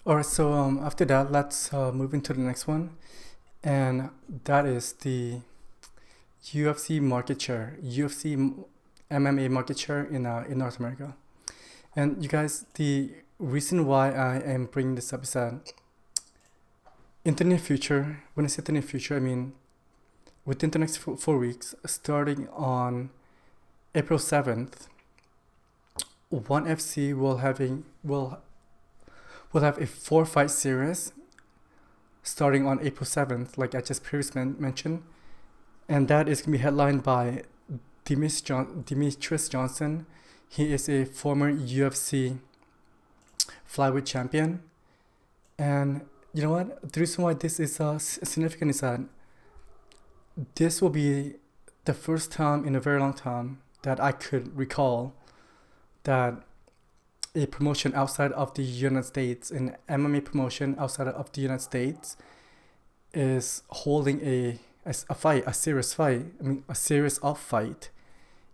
Alright, so after that, let's move into the next one, and that is the UFC market share, UFC MMA market share in North America. And you guys, the reason why I am bringing this up is that in the near future, when I say the near future, I mean within the next 4 weeks, starting on April 7th, ONE FC will have a 4 fight series starting on April 7th, like I just previously mentioned, and that is going to be headlined by Demetrius Johnson. He is a former UFC flyweight champion, and you know what? The reason why this is significant is that this will be the first time in a very long time that I could recall that a promotion outside of the United States, an MMA promotion outside of the United States, is holding a fight, a serious fight. I mean, a series of fight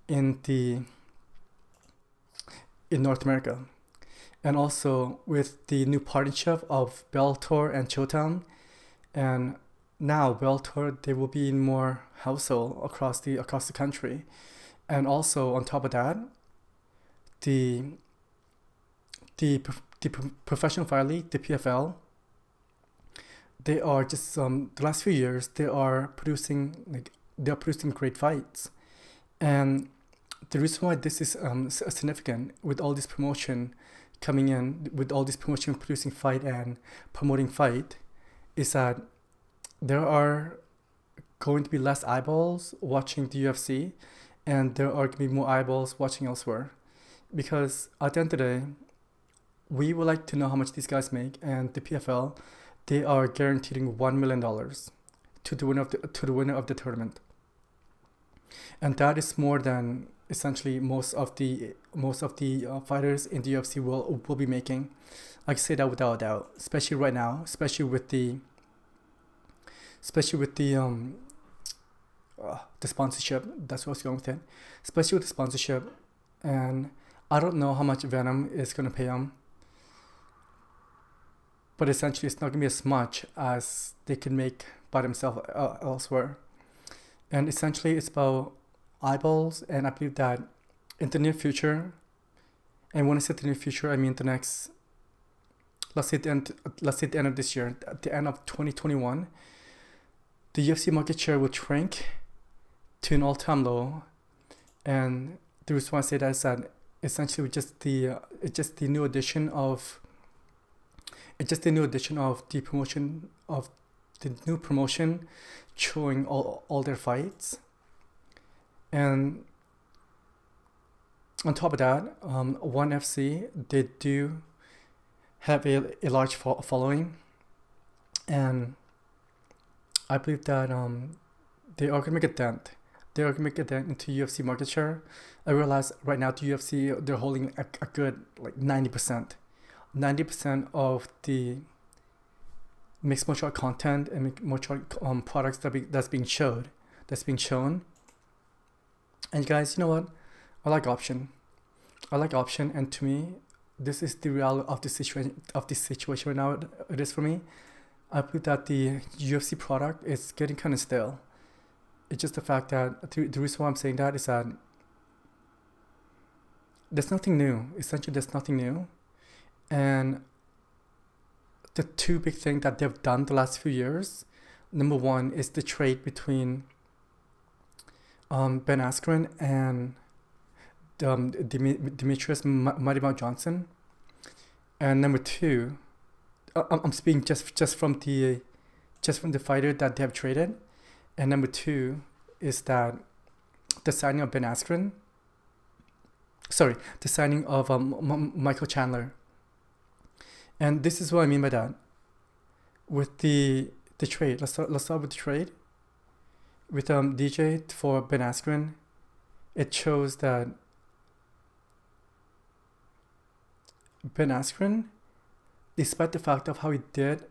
in North America, and also with the new partnership of Bellator and Showtime, and now Bellator, they will be in more household across the country, and also on top of that, the professional fight league, the PFL, they are just the last few years they are producing great fights, and the reason why this is significant with all this promotion coming in, with all this promotion producing fight and promoting fight, is that there are going to be less eyeballs watching the UFC, and there are going to be more eyeballs watching elsewhere, because at the end of the day, we would like to know how much these guys make, and the PFL, they are guaranteeing $1 million to the winner of the tournament, and that is more than essentially most of the fighters in the UFC will be making. I can say that without a doubt, especially right now, especially with the sponsorship. That's what's going with it, especially with the sponsorship, and I don't know how much Venom is gonna pay them, but essentially it's not gonna be as much as they can make by themselves elsewhere. And essentially it's about eyeballs, and I believe that in the near future, and when I say the near future, I mean the next, let's say the end of this year, at the end of 2021, the UFC market share will shrink to an all-time low. And the reason why I say that is that essentially it's just the new addition of the promotion of the new promotion showing all their fights. And on top of that, ONE FC, they do have a large following, and I believe that they are gonna make a dent. They are gonna make a dent into UFC market share. I realize right now the UFC, they're holding a good like 90%. 90% of the mixed martial art content and mixed martial art products that's being shown. And guys, you know what? I like option, and to me, this is the reality of the situation right now. It is for me. I believe that the UFC product is getting kind of stale. It's just the fact that the reason why I'm saying that is that there's nothing new. Essentially, there's nothing new. And the two big things that they've done the last few years, number one is the trade between Ben Askren and Demetrius Mighty Johnson, and number two, I'm speaking just from the fighter that they have traded, and number two is that the signing of Ben Askren, the signing of Michael Chandler, and this is what I mean by that. With the trade, let's start with the trade with DJ for Ben Askren. It shows that Ben Askren, despite the fact of how he did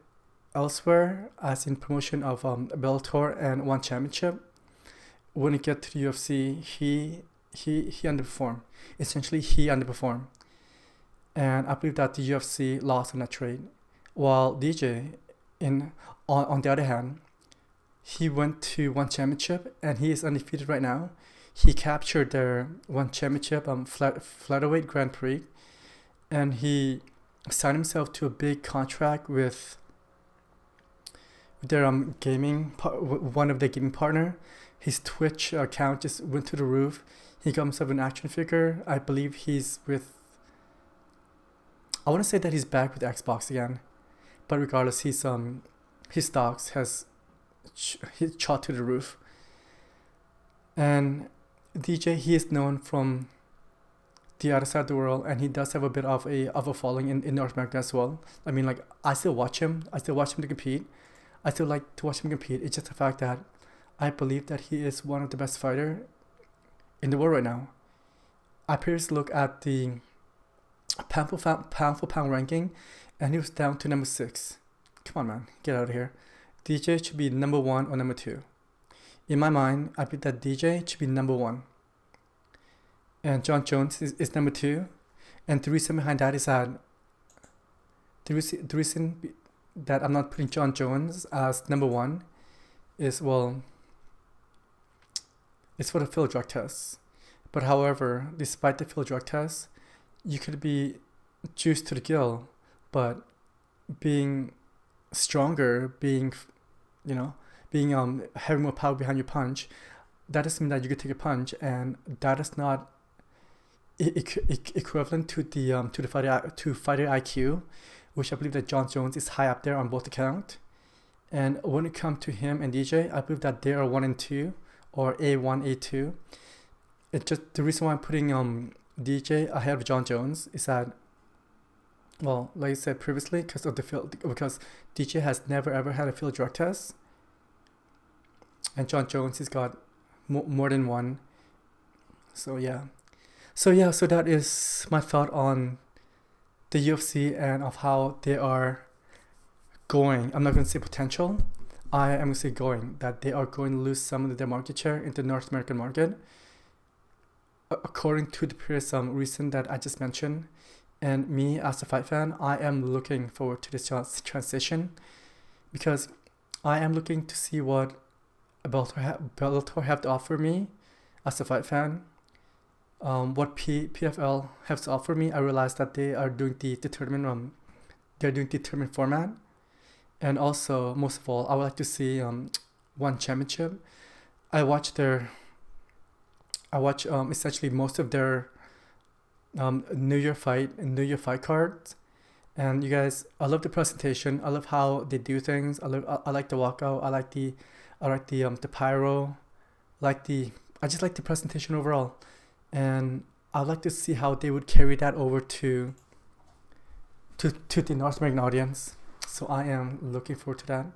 elsewhere, as in promotion of Bellator and ONE Championship, when he get to the UFC, he underperformed. Essentially, he underperformed, and I believe that the UFC lost on that trade. While DJ, in on the other hand, he went to one championship and he is undefeated right now. He captured their one championship flyweight Grand Prix, and he signed himself to a big contract with their one of their gaming partner. His Twitch account just went to the roof. He got himself an action figure. I believe he's with. I want to say that he's back with Xbox again, but regardless, his stocks has shot to the roof. And DJ, he is known from the other side of the world, and he does have a bit of a following in North America as well. I mean, like, I still watch him. I still watch him to compete. I still like to watch him compete. It's just the fact that I believe that he is one of the best fighter in the world right now. I previously looked at the pound for pound ranking, and he was down to number 6. Come on, man, get out of here. DJ should be number 1 or number 2. In my mind, I believe that DJ should be number 1. And John Jones is number 2. And the reason behind that is that the reason that I'm not putting John Jones as number 1 is, well, it's for the field drug tests. But however, despite the field drug tests, you could be juiced to the gill, but being stronger, having more power behind your punch, that doesn't mean that you could take a punch, and that is not equivalent to the fighter IQ, which I believe that John Jones is high up there on both accounts. And when it comes to him and DJ, I believe that they are 1 and 2, or A1, A2. It's just the reason why I'm putting DJ ahead of John Jones is that, well, like I said previously, because DJ has never ever had a field drug test, and John Jones has got more than one. So that is my thought on the UFC and of how they are going. I'm not going to say potential. I am going to say going. That they are going to lose some of their market share in the North American market, according to the previous reason that I just mentioned. And me, as a fight fan, I am looking forward to this transition, because I am looking to see what Bellator have to offer me as a fight fan. What PFL has to offer me. I realized that they are doing the tournament. They're doing the tournament format, and also, most of all, I would like to see one championship. I watch essentially most of their New Year fight cards, and you guys, I love the presentation. I love how they do things. I like the walkout. I like the pyro. I just like the presentation overall, and I'd like to see how they would carry that over to the North American audience. So I am looking forward to that.